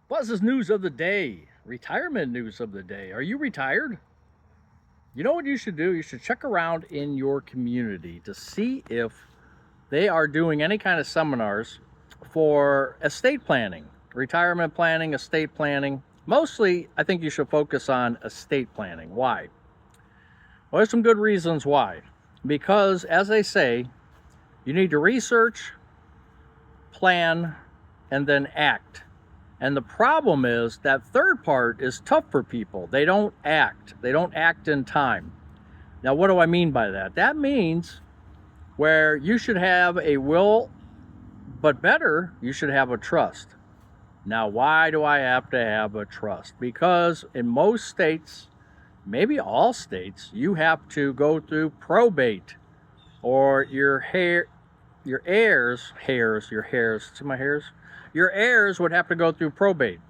Buzz's news of the day, retirement news of the day. Are you retired? You know what you should do? You should check around in your community to see if they are doing any kind of seminars for estate planning, retirement planning, estate planning. Mostly, I think you should focus on estate planning. Why? Well, there's some good reasons why. Because, as they say, you need to research, plan, and then act. And the problem is that third part is tough for people. They don't act. They don't act in time. Now, what do I mean by that? That means where you should have a will, but better, you should have a trust. Now, why do I have to have a trust? Because in most states, maybe all states, you have to go through probate, or your heirs would have to go through probate.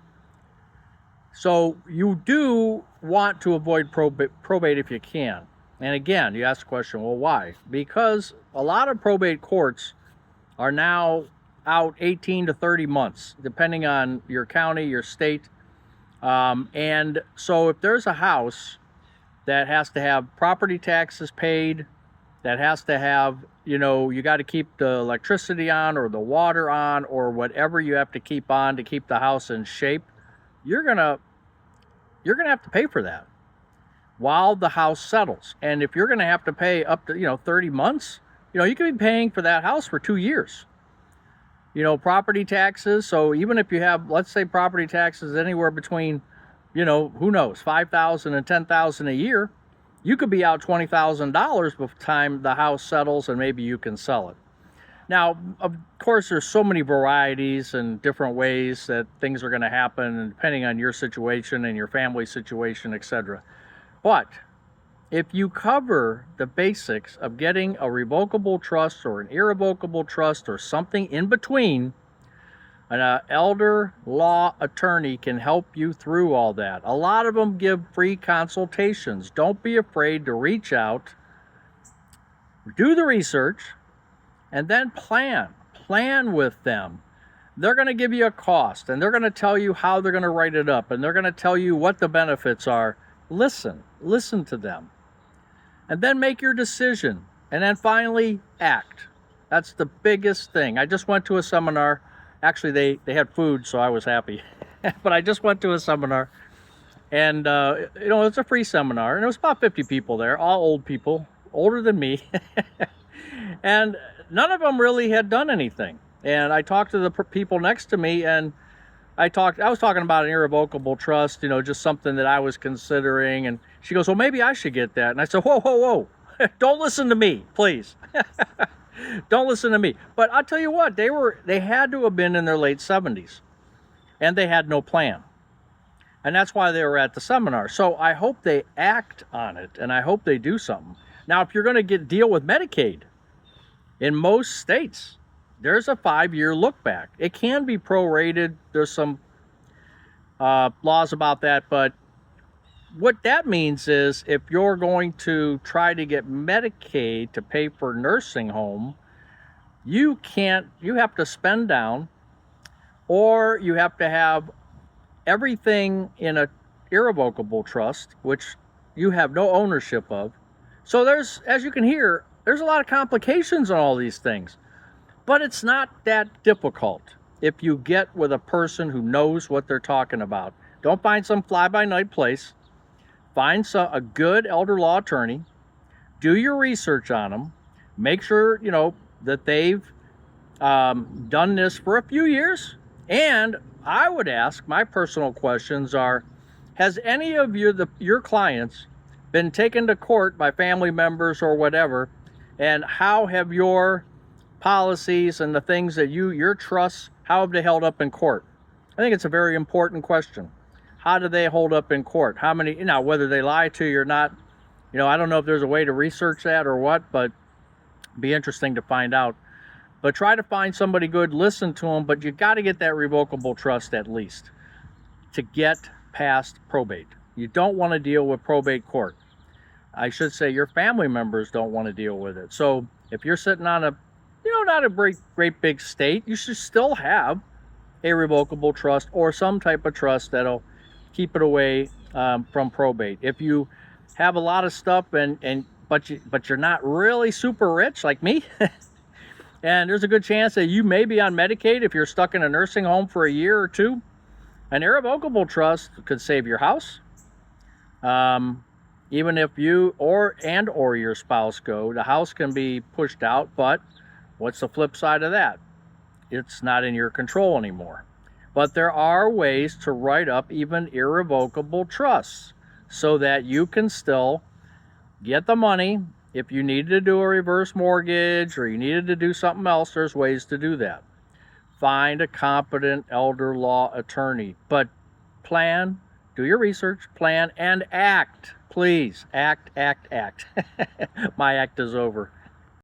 So you do want to avoid probate if you can. And again, you ask the question, well, why? Because a lot of probate courts are now out 18 to 30 months, depending on your county, your state. And so if there's a house that has to have property taxes paid, that has to have, you got to keep the electricity on or the water on or whatever you have to keep on to keep the house in shape, you're gonna have to pay for that while the house settles. And if you're gonna have to pay up to 30 months, you could be paying for that house for 2 years. Property taxes. So even if you have, let's say, property taxes anywhere between, who knows, $5,000 and $10,000 a year, you could be out $20,000 by the time the house settles and maybe you can sell it. Now, of course, there's so many varieties and different ways that things are going to happen, and depending on your situation and your family situation, etc. But if you cover the basics of getting a revocable trust or an irrevocable trust or something in between, an elder law attorney can help you through all that. A lot of them give free consultations. Don't be afraid to reach out, do the research, and then plan. Plan with them. They're going to give you a cost, and they're going to tell you how they're going to write it up, and they're going to tell you what the benefits are. Listen to them. And then make your decision. And then finally, act. That's the biggest thing. I just went to a seminar. Actually, they had food, so I was happy. But I just went to a seminar, and it's a free seminar, and there was about 50 people there, all old people, older than me, and none of them really had done anything. And I talked to the people next to me, and I was talking about an irrevocable trust, just something that I was considering, and she goes, well, maybe I should get that. And I said, whoa, don't listen to me, please. Don't listen to me. But I'll tell you what, they had to have been in their late 70s, and they had no plan. And that's why they were at the seminar. So I hope they act on it, and I hope they do something. Now, if you're going to deal with Medicaid, in most states, there's a 5-year look back. It can be prorated. There's some laws about that, but what that means is if you're going to try to get Medicaid to pay for nursing home, you have to spend down, or you have to have everything in a irrevocable trust, which you have no ownership of. So as you can hear, there's a lot of complications on all these things, but it's not that difficult if you get with a person who knows what they're talking about. Don't find some fly-by-night place. Find a good elder law attorney, do your research on them, make sure, that they've done this for a few years. And I would ask, my personal questions are, has any of your clients been taken to court by family members or whatever, and how have your policies and the things that your trusts, how have they held up in court? I think it's a very important question. How do they hold up in court? How many, whether they lie to you or not, I don't know if there's a way to research that or what, but it'd be interesting to find out. But try to find somebody good, listen to them, but you got to get that revocable trust at least to get past probate. You don't want to deal with probate court. I should say your family members don't want to deal with it. So if you're sitting on not a great big state, you should still have irrevocable trust or some type of trust that'll keep it away from probate. If you have a lot of stuff but you're not really super rich like me, and there's a good chance that you may be on Medicaid if you're stuck in a nursing home for a year or two, an irrevocable trust could save your house. Even if you or your spouse go, the house can be pushed out, but what's the flip side of that? It's not in your control anymore. But there are ways to write up even irrevocable trusts so that you can still get the money. If you needed to do a reverse mortgage or you needed to do something else, there's ways to do that. Find a competent elder law attorney, but plan, do your research, plan, and act. Please, act. My act is over.